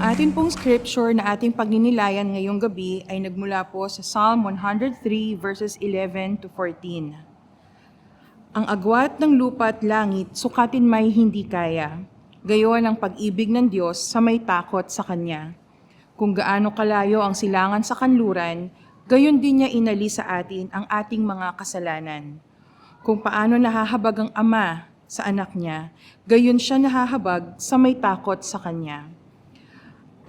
Ang atin pong scripture na ating pagninilayan ngayong gabi ay nagmula po sa Psalm 103 verses 11 to 14. Ang agwat ng lupa at langit, sukatin may hindi kaya. Gayon ang pag-ibig ng Diyos sa may takot sa Kanya. Kung gaano kalayo ang silangan sa kanluran, gayon din niya inalis sa atin ang ating mga kasalanan. Kung paano nahahabag ang Ama sa anak niya, gayon siya nahahabag sa may takot sa Kanya.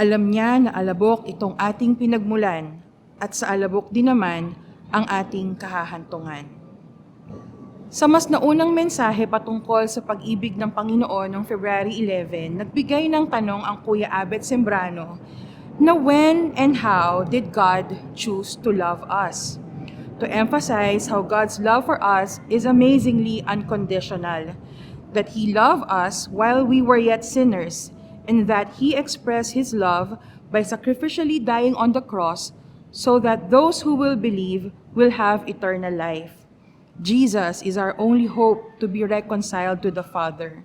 Alam niya na alabok itong ating pinagmulan at sa alabok din naman ang ating kahahantungan. Sa mas naunang mensahe patungkol sa pag-ibig ng Panginoon noong February 11, nagbigay ng tanong ang Kuya Abet Sembrano na when and how did God choose to love us? To emphasize how God's love for us is amazingly unconditional, that He loved us while we were yet sinners, and that He expressed His love by sacrificially dying on the cross so that those who will believe will have eternal life. Jesus is our only hope to be reconciled to the Father.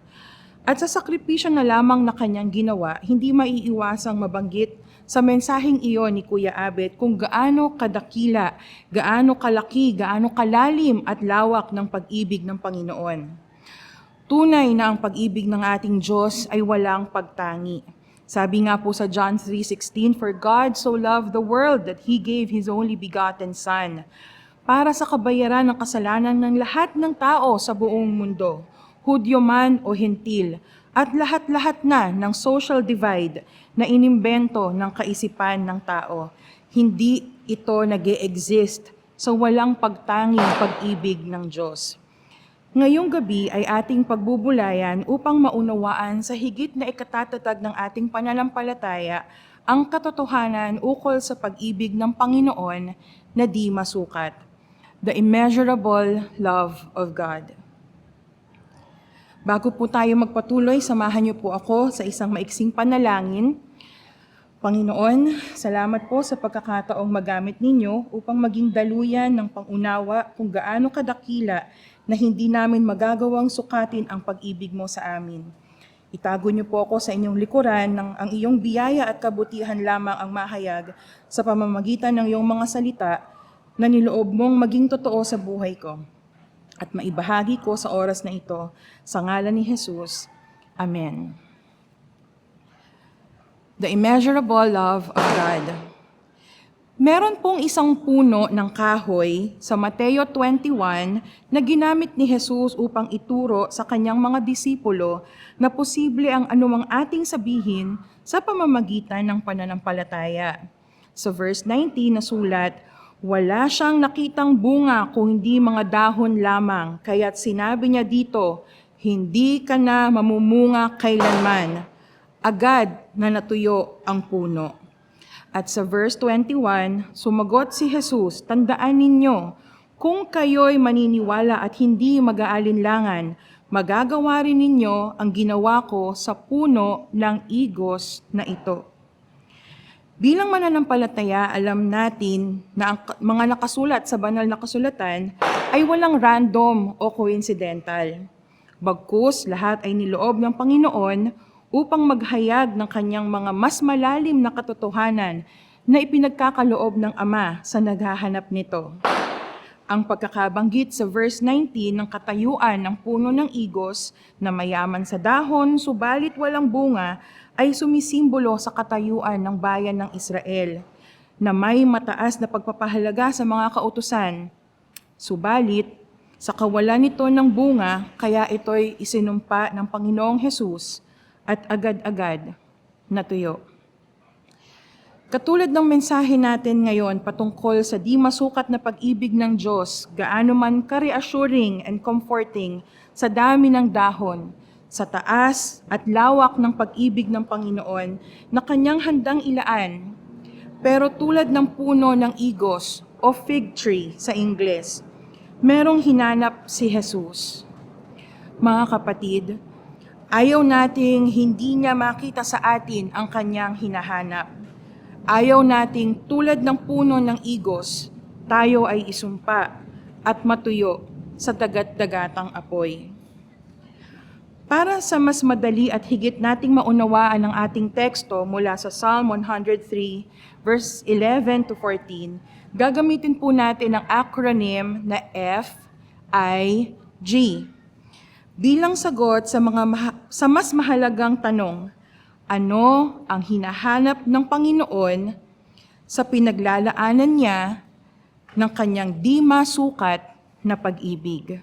At sa sakripisyo na lamang na Kanyang ginawa, hindi maiiwasang mabanggit sa mensaheng iyon ni Kuya Abet kung gaano kadakila, gaano kalaki, gaano kalalim at lawak ng pag-ibig ng Panginoon. Tunay na ang pag-ibig ng ating Diyos ay walang pagtangi. Sabi nga po sa John 3:16, "For God so loved the world that He gave His only begotten Son," para sa kabayaran ng kasalanan ng lahat ng tao sa buong mundo, Hudyo man o Hentil, at lahat-lahat na ng social divide na inimbento ng kaisipan ng tao. Hindi ito nag-e-exist sa walang pagtanging pag-ibig ng Diyos. Ngayong gabi ay ating pagbubulayan upang maunawaan sa higit na ikatatatag ng ating pananampalataya ang katotohanan ukol sa pag-ibig ng Panginoon na di masukat, the immeasurable love of God. Bago po tayo magpatuloy, samahan niyo po ako sa isang maiksing panalangin. Panginoon, salamat po sa pagkakataong magamit ninyo upang maging daluyan ng pangunawa kung gaano kadakila na hindi namin magagawang sukatin ang pag-ibig mo sa amin. Itago niyo po ako sa inyong likuran ng ang iyong biyaya at kabutihan lamang ang mahayag sa pamamagitan ng iyong mga salita na niloob mong maging totoo sa buhay ko at maibahagi ko sa oras na ito sa ngalan ni Jesus. Amen. The immeasurable love of God. Meron pong isang puno ng kahoy sa Mateo 21 na ginamit ni Jesus upang ituro sa kanyang mga disipulo na posible ang anumang ating sabihin sa pamamagitan ng pananampalataya. Sa verse 19 nasulat, "Wala siyang nakitang bunga kung hindi mga dahon lamang, kaya't sinabi niya dito, hindi ka na mamumunga kailanman. Agad na natuyo ang puno." At sa verse 21, sumagot si Jesus, "Tandaan ninyo, kung kayo'y maniniwala at hindi mag-aalinlangan, magagawa rin ninyo ang ginawa ko sa puno ng igos na ito." Bilang mananampalataya, alam natin na ang mga nakasulat sa banal na kasulatan ay walang random o coincidental. Bagkus, lahat ay niloob ng Panginoon upang maghayag ng kanyang mga mas malalim na katotohanan na ipinagkakaloob ng Ama sa naghahanap nito. Ang pagkakabanggit sa verse 19 ng katayuan ng puno ng igos na mayaman sa dahon, subalit walang bunga, ay sumisimbolo sa katayuan ng bayan ng Israel, na may mataas na pagpapahalaga sa mga kautusan. Subalit, sa kawalan nito ng bunga, kaya ito'y isinumpa ng Panginoong Hesus at agad-agad natuyo. Katulad ng mensahe natin ngayon patungkol sa di masukat na pag-ibig ng Diyos, gaano man ka-reassuring and comforting sa dami ng dahon, sa taas at lawak ng pag-ibig ng Panginoon na kanyang handang ilaan. Pero tulad ng puno ng igos o fig tree sa Ingles, merong hinanap si Jesus. Mga kapatid, ayaw nating hindi niya makita sa atin ang kanyang hinahanap. Ayaw nating tulad ng puno ng igos, tayo ay isumpa at matuyo sa dagat-dagatang apoy. Para sa mas madali at higit nating maunawaan ang ating teksto mula sa Psalm 103, verse 11 to 14, gagamitin po natin ang acronym na FIG. Bilang sagot sa sa mas mahalagang tanong, ano ang hinahanap ng Panginoon sa pinaglalaanan niya ng kanyang di masukat na pag-ibig?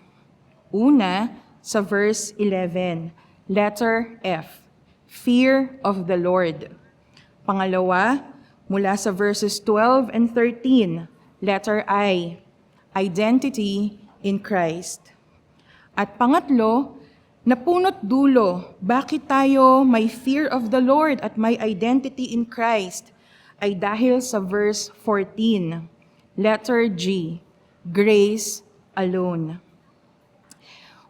Una, sa verse 11, letter F, fear of the Lord. Pangalawa, mula sa verses 12 and 13, letter I, identity in Christ. At pangatlo, napunot dulo, bakit tayo may fear of the Lord at may identity in Christ ay dahil sa verse 14, letter G, grace alone.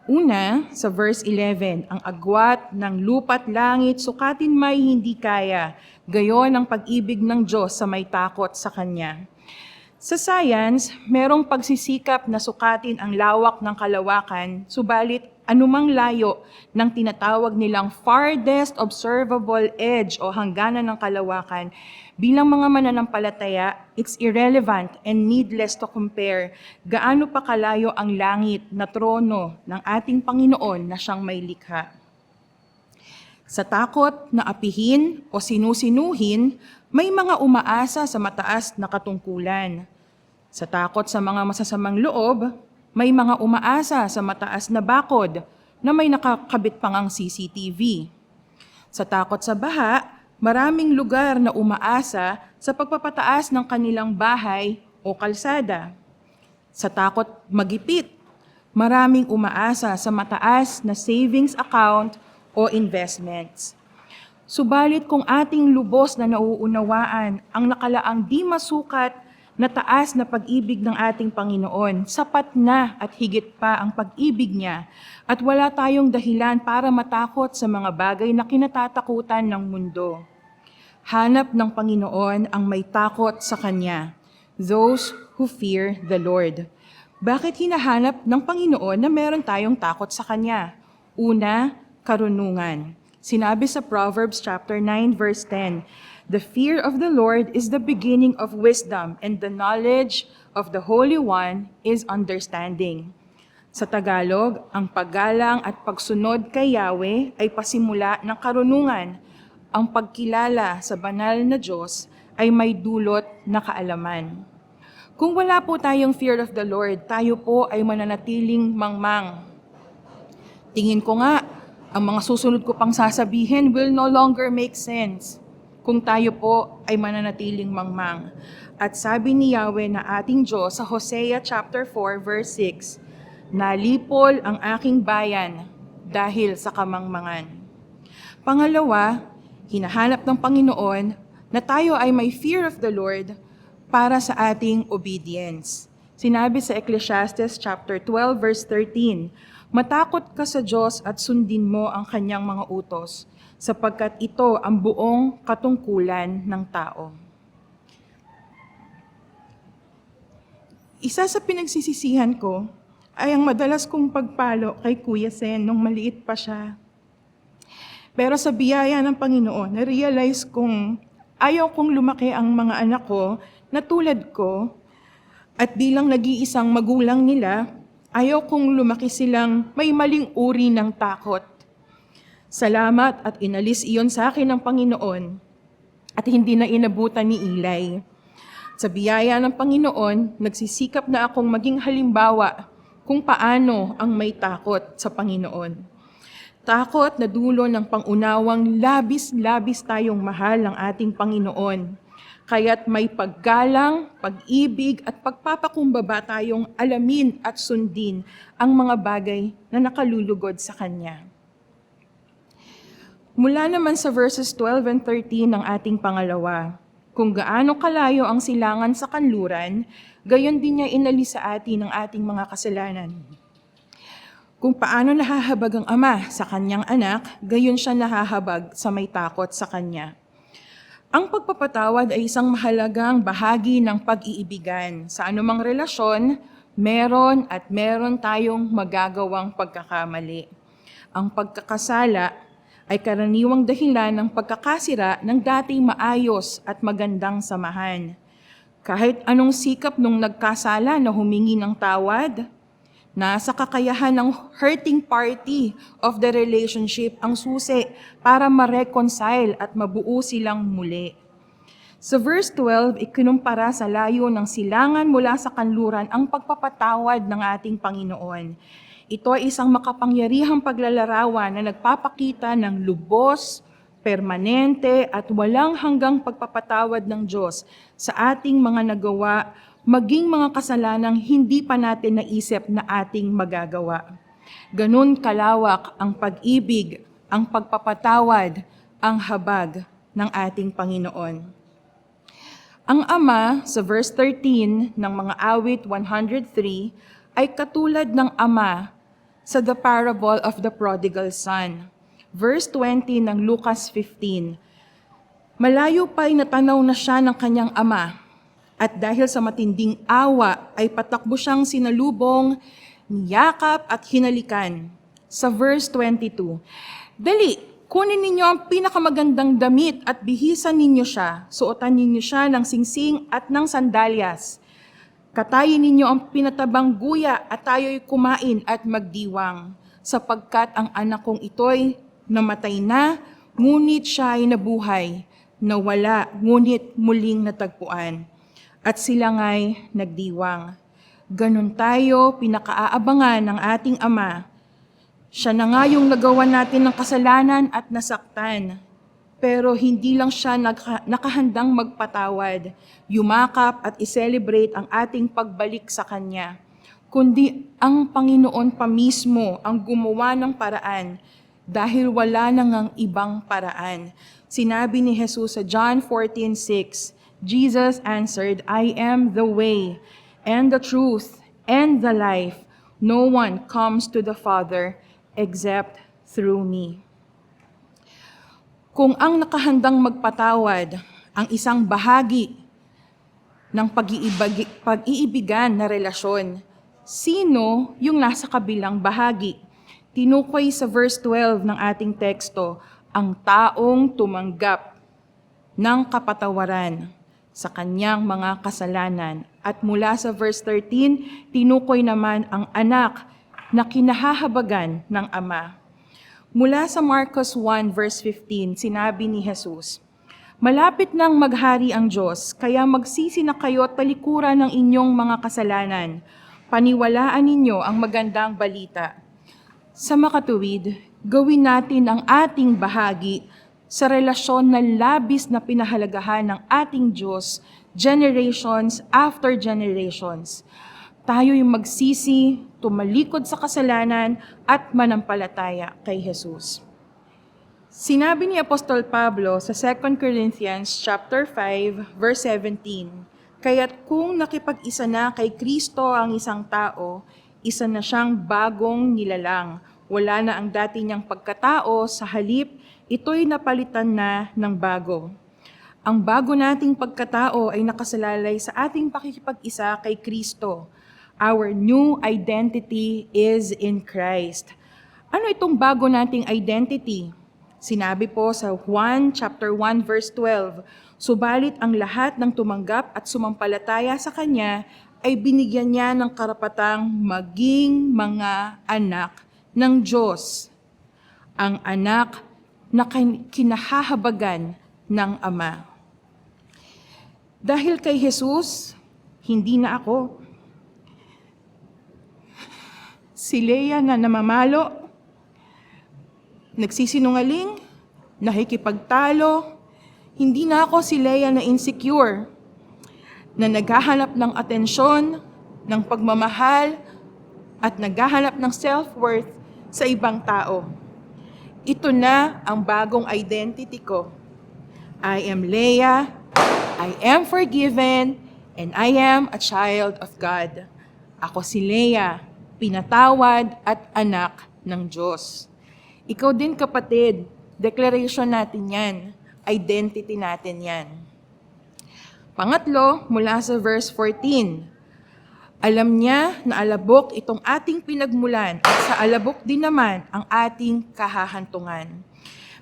Una, sa verse 11, ang agwat ng lupa't langit, sukatin may hindi kaya, gayon ang pag-ibig ng Diyos sa may takot sa Kanya. Sa science, merong pagsisikap na sukatin ang lawak ng kalawakan, subalit anumang layo ng tinatawag nilang farthest observable edge o hangganan ng kalawakan, bilang mga mananampalataya, it's irrelevant and needless to compare gaano pa kalayo ang langit na trono ng ating Panginoon na siyang may likha. Sa takot na apihin o sinusinuhin, may mga umaasa sa mataas na katungkulan. Sa takot sa mga masasamang loob, may mga umaasa sa mataas na bakod na may nakakabit pang ang CCTV. Sa takot sa baha, maraming lugar na umaasa sa pagpapataas ng kanilang bahay o kalsada. Sa takot magipit, maraming umaasa sa mataas na savings account o investments. Subalit kung ating lubos na nauunawaan ang nakalaang di masukat na taas na pag-ibig ng ating Panginoon, sapat na at higit pa ang pag-ibig niya at wala tayong dahilan para matakot sa mga bagay na kinatatakutan ng mundo. Hanap ng Panginoon ang may takot sa Kanya, those who fear the Lord. Bakit hinahanap ng Panginoon na meron tayong takot sa Kanya? Una, karunungan. Sinabi sa Proverbs chapter 9 verse 10, "The fear of the Lord is the beginning of wisdom, and the knowledge of the Holy One is understanding." Sa Tagalog, ang paggalang at pagsunod kay Yahweh ay pasimula ng karunungan. Ang pagkilala sa banal na Diyos ay may dulot na kaalaman. Kung wala po tayong fear of the Lord, tayo po ay mananatiling mangmang. Tingin ko nga, ang mga susunod ko pang sasabihin will no longer make sense kung tayo po ay mananatiling mangmang. At sabi ni Yahweh na ating Diyos sa Hosea chapter 4 verse 6, "Nalipol ang aking bayan dahil sa kamangmangan." Pangalawa, hinahanap ng Panginoon na tayo ay may fear of the Lord para sa ating obedience. Sinabi sa Ecclesiastes chapter 12 verse 13, "Matakot ka sa Diyos at sundin mo ang kanyang mga utos, sapagkat ito ang buong katungkulan ng tao." Isa sa pinagsisisihan ko ay ang madalas kong pagpalo kay Kuya Sen nung maliit pa siya. Pero sa biyaya ng Panginoon, na-realize kong ayaw kong lumaki ang mga anak ko na tulad ko, at bilang nag-iisang magulang nila, ayaw kong lumaki silang may maling uri ng takot. Salamat at inalis iyon sa akin ng Panginoon at hindi na inabutan ni Eli. Sa biyaya ng Panginoon, nagsisikap na akong maging halimbawa kung paano ang may takot sa Panginoon. Takot na dulo ng pangunawang labis-labis tayong mahal ng ating Panginoon. Kaya't may paggalang, pag-ibig at pagpapakumbaba tayong alamin at sundin ang mga bagay na nakalulugod sa Kanya. Mula naman sa verses 12 and 13 ng ating pangalawa, kung gaano kalayo ang silangan sa kanluran, gayon din niya inalis sa atin ang ating mga kasalanan. Kung paano nahahabag ang ama sa kanyang anak, gayon siya nahahabag sa may takot sa kanya. Ang pagpapatawad ay isang mahalagang bahagi ng pag-iibigan. Sa anumang relasyon, meron tayong magagawang pagkakamali. Ang pagkakasala ay karaniwang dahilan ng pagkakasira ng dating maayos at magandang samahan. Kahit anong sikap nung nagkasala na humingi ng tawad, nasa kakayahan ng hurting party of the relationship ang susi para ma-reconcile at mabuo silang muli. Sa verse 12, ikinumpara sa layo ng silangan mula sa kanluran ang pagpapatawad ng ating Panginoon. Ito ay isang makapangyarihang paglalarawan na nagpapakita ng lubos, permanente at walang hanggang pagpapatawad ng Diyos sa ating mga nagawa, maging mga kasalanang hindi pa natin naisip na ating magagawa. Ganun kalawak ang pag-ibig, ang pagpapatawad, ang habag ng ating Panginoon. Ang Ama, sa verse 13 ng mga awit 103, ay katulad ng Ama sa the parable of the prodigal son. Verse 20 ng Lucas 15, malayo pa'y natanaw na siya ng kanyang ama, at dahil sa matinding awa ay patakbo siyang sinalubong, niyakap at hinalikan. Sa verse 22, dali, kunin ninyo ang pinakamagandang damit at bihisan ninyo siya, suotan ninyo siya ng singsing at ng sandalyas. Katayin ninyo ang pinatabang guya at tayo'y kumain at magdiwang, sapagkat ang anak kong ito'y namatay na, ngunit siya ay nabuhay, nawala, ngunit muling natagpuan. At sila nga'y nagdiwang. Ganon tayo pinakaaabangan ng ating Ama. Siya na nga yung nagawa natin ng kasalanan at nasaktan. Pero hindi lang siya nakahandang magpatawad, yumakap at i-celebrate ang ating pagbalik sa Kanya, kundi ang Panginoon pa mismo ang gumawa ng paraan dahil wala nang ibang paraan. Sinabi ni Jesus sa John 14:6, Jesus answered, I am the way and the truth and the life. No one comes to the Father except through me. Kung ang nakahandang magpatawad ang isang bahagi ng pag-iibigan na relasyon, sino yung nasa kabilang bahagi? Tinukoy sa verse 12 ng ating teksto, ang taong tumanggap ng kapatawaran sa kanyang mga kasalanan. At mula sa verse 13, tinukoy naman ang anak na kinahahabagan ng Ama. Mula sa Marcos 1 verse 15, sinabi ni Jesus, malapit nang maghari ang Diyos, kaya magsisi na kayo at talikuran ng inyong mga kasalanan. Paniwalaan ninyo ang magandang balita. Sa makatuwid, gawin natin ang ating bahagi sa relasyon na labis na pinahalagahan ng ating Diyos, generations after generations. Tayo yung magsisi, tumalikod sa kasalanan at manampalataya kay Jesus. Sinabi ni Apostol Pablo sa 2 Corinthians chapter 5 verse 17, kaya't kung nakipag-isa na kay Kristo ang isang tao, isa na siyang bagong nilalang. Wala na ang dati niyang pagkatao, sa halip, ito'y napalitan na ng bago. Ang bago nating pagkatao ay nakasalalay sa ating pakikipag-isa kay Kristo. Our new identity is in Christ. Ano itong bago nating identity? Sinabi po sa 1 chapter 1 verse 12, subalit ang lahat ng tumanggap at sumampalataya sa Kanya ay binigyan niya ng karapatang maging mga anak ng Diyos, ang anak na kinahahabagan ng Ama. Dahil kay Jesus, hindi na ako. Si Leia na namamalo, nagsisinungaling, nakikipagtalo, hindi na ako si Leia na insecure, na naghahanap ng atensyon, ng pagmamahal, at naghahanap ng self-worth sa ibang tao. Ito na ang bagong identity ko. I am Leia, I am forgiven, and I am a child of God. Ako si Leia, pinatawad at anak ng Diyos. Ikaw din kapatid, declaration natin yan, identity natin yan. Pangatlo, mula sa verse 14, Alam niya na alabok itong ating pinagmulan at sa alabok din naman ang ating kahahantungan.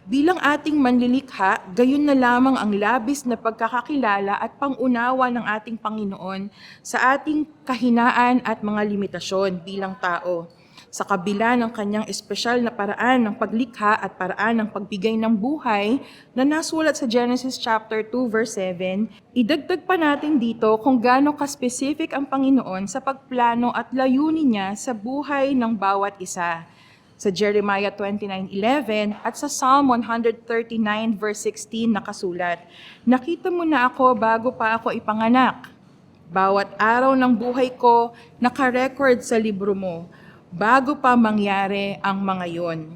Bilang ating manlilikha, gayon na lamang ang labis na pagkakakilala at pangunawa ng ating Panginoon sa ating kahinaan at mga limitasyon bilang tao. Sa kabila ng kanyang espesyal na paraan ng paglikha at paraan ng pagbigay ng buhay na nasulat sa Genesis chapter 2 verse 7, idagdag pa natin dito kung gaano ka-specific ang Panginoon sa pagplano at layunin niya sa buhay ng bawat isa. Sa Jeremiah 29:11 at sa Psalm 139 verse 16 nakasulat, "Nakita mo na ako bago pa ako ipanganak. Bawat araw ng buhay ko naka-record sa libro mo, bago pa mangyari ang mga yon."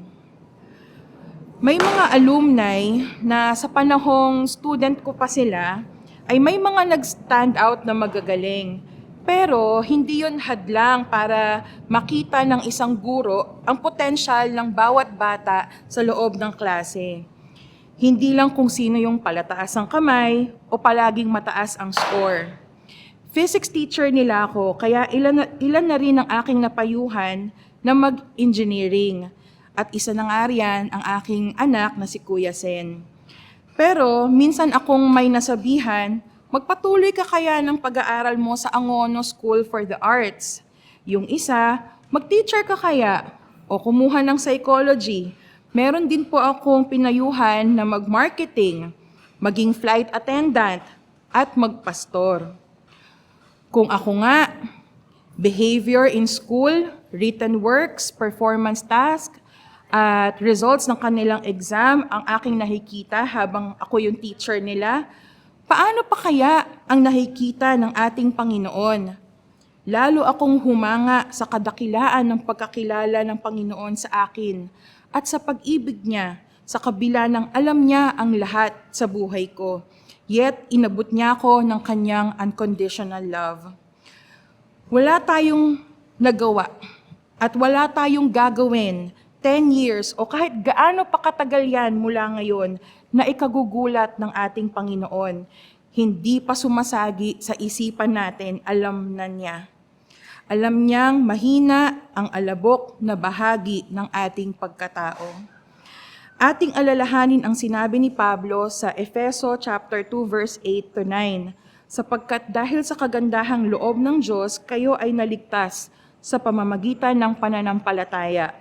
May mga alumni na sa panahong student ko pa sila, ay may mga nag-stand out na magagaling. Pero hindi yon hadlang para makita ng isang guro ang potensyal ng bawat bata sa loob ng klase. Hindi lang kung sino yung palataas ang kamay o palaging mataas ang score. Physics teacher nila ako, kaya ilan na rin ang aking napayuhan na mag-engineering. At isa na nga riyan ang aking anak na si Kuya Sen. Pero minsan akong may nasabihan, magpatuloy ka kaya ng pag-aaral mo sa Angono School for the Arts. Yung isa, mag-teacher ka kaya o kumuha ng psychology. Meron din po akong pinayuhan na mag-marketing, maging flight attendant, at magpastor. Kung ako nga, behavior in school, written works, performance task, at results ng kanilang exam ang aking nakikita habang ako yung teacher nila, paano pa kaya ang nakikita ng ating Panginoon? Lalo akong humanga sa kadakilaan ng pagkakilala ng Panginoon sa akin at sa pag-ibig niya sa kabila ng alam niya ang lahat sa buhay ko. Yet, inabot niya ako ng kanyang unconditional love. Wala tayong nagawa at wala tayong gagawin 10 years o kahit gaano pa katagal yan mula ngayon na ikagugulat ng ating Panginoon. Hindi pa sumasagi sa isipan natin, alam na niya. Alam niyang mahina ang alabok na bahagi ng ating pagkatao. Ating alalahanin ang sinabi ni Pablo sa Efeso chapter 2 verse 8 to 9, sapagkat dahil sa kagandahang loob ng Diyos, kayo ay naligtas sa pamamagitan ng pananampalataya.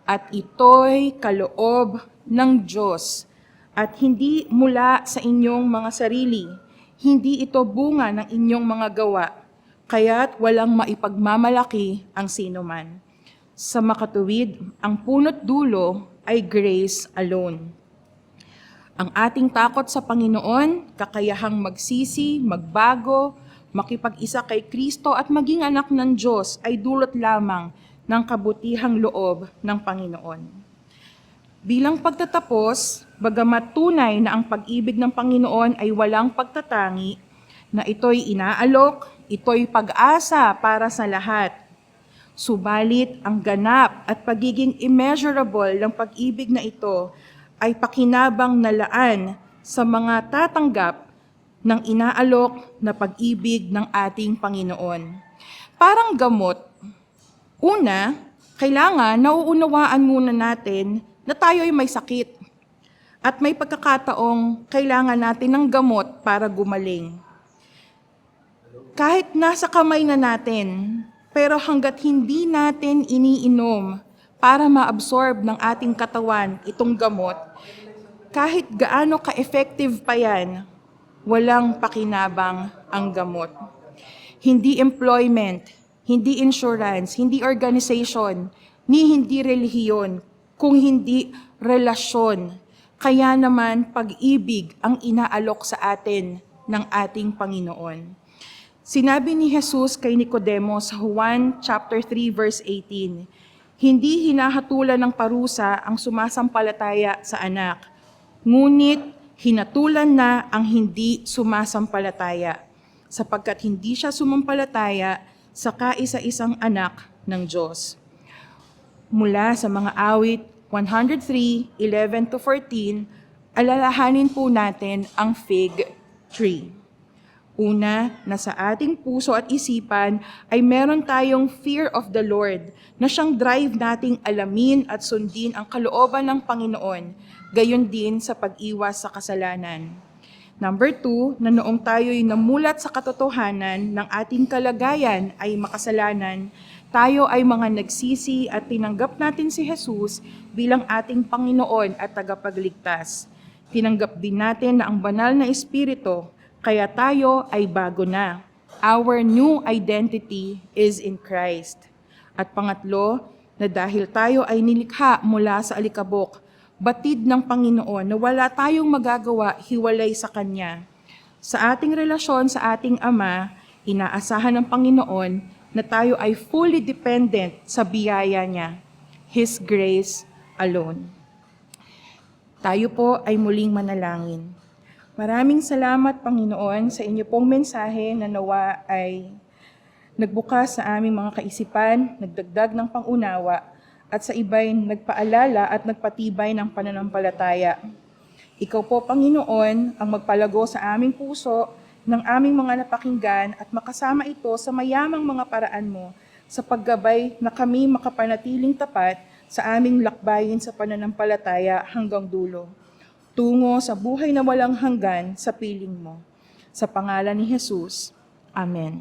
At ito'y kaloob ng Diyos at hindi mula sa inyong mga sarili. Hindi ito bunga ng inyong mga gawa, kaya't walang maipagmamalaki ang sinuman. Sa makatuwid, ang punot dulo ay grace alone. Ang ating takot sa Panginoon, kakayahang magsisi, magbago, makipag-isa kay Kristo at maging anak ng Diyos ay dulot lamang ng kabutihang loob ng Panginoon. Bilang pagtatapos, bagamat tunay na ang pag-ibig ng Panginoon ay walang pagtatangi, na ito'y inaalok, ito'y pag-asa para sa lahat. Subalit ang ganap at pagiging immeasurable ng pag-ibig na ito ay pakinabang na laan sa mga tatanggap ng inaalok na pag-ibig ng ating Panginoon. Parang gamot. Una, kailangan nauunawaan muna natin na tayo'y may sakit at may pagkakataong kailangan natin ng gamot para gumaling. Kahit nasa kamay na natin, pero hanggat hindi natin iniinom para ma-absorb ng ating katawan itong gamot, kahit gaano ka-effective pa yan, walang pakinabang ang gamot. Hindi employment, hindi insurance, hindi organization, ni hindi relihiyon, kung hindi relasyon. Kaya naman pag-ibig ang inaalok sa atin ng ating Panginoon. Sinabi ni Jesus kay Nicodemo sa Juan chapter 3 verse 18, "Hindi hinahatulan ng parusa ang sumasampalataya sa anak, ngunit hinatulan na ang hindi sumasampalataya, sapagkat hindi siya sumampalataya sa kaisa-isang anak ng Diyos." Mula sa mga awit 103:11-14, alalahanin po natin ang fig tree. Una, na sa ating puso at isipan ay meron tayong fear of the Lord na siyang drive nating alamin at sundin ang kalooban ng Panginoon, gayon din sa pag-iwas sa kasalanan. Number 2, na noong tayo'y namulat sa katotohanan ng ating kalagayan ay makasalanan, tayo ay mga nagsisi at tinanggap natin si Jesus bilang ating Panginoon at tagapagligtas. Tinanggap din natin na ang banal na Espiritu, kaya tayo ay bago na. Our new identity is in Christ. At pangatlo, na dahil tayo ay nilikha mula sa alikabok, batid ng Panginoon na wala tayong magagawa hiwalay sa Kanya. Sa ating relasyon sa ating Ama, inaasahan ng Panginoon na tayo ay fully dependent sa biyaya niya, His grace alone. Tayo po ay muling manalangin. Maraming salamat, Panginoon, sa inyo pong mensahe na nawa ay nagbukas sa aming mga kaisipan, nagdagdag ng pangunawa, at sa iba'y nagpaalala at nagpatibay ng pananampalataya. Ikaw po, Panginoon, ang magpalago sa aming puso ng aming mga napakinggan at makasama ito sa mayamang mga paraan mo sa paggabay na kami makapanatiling tapat sa aming lakbayin sa pananampalataya hanggang dulo. Tungo sa buhay na walang hanggan sa piling mo. Sa pangalan ni Jesus. Amen.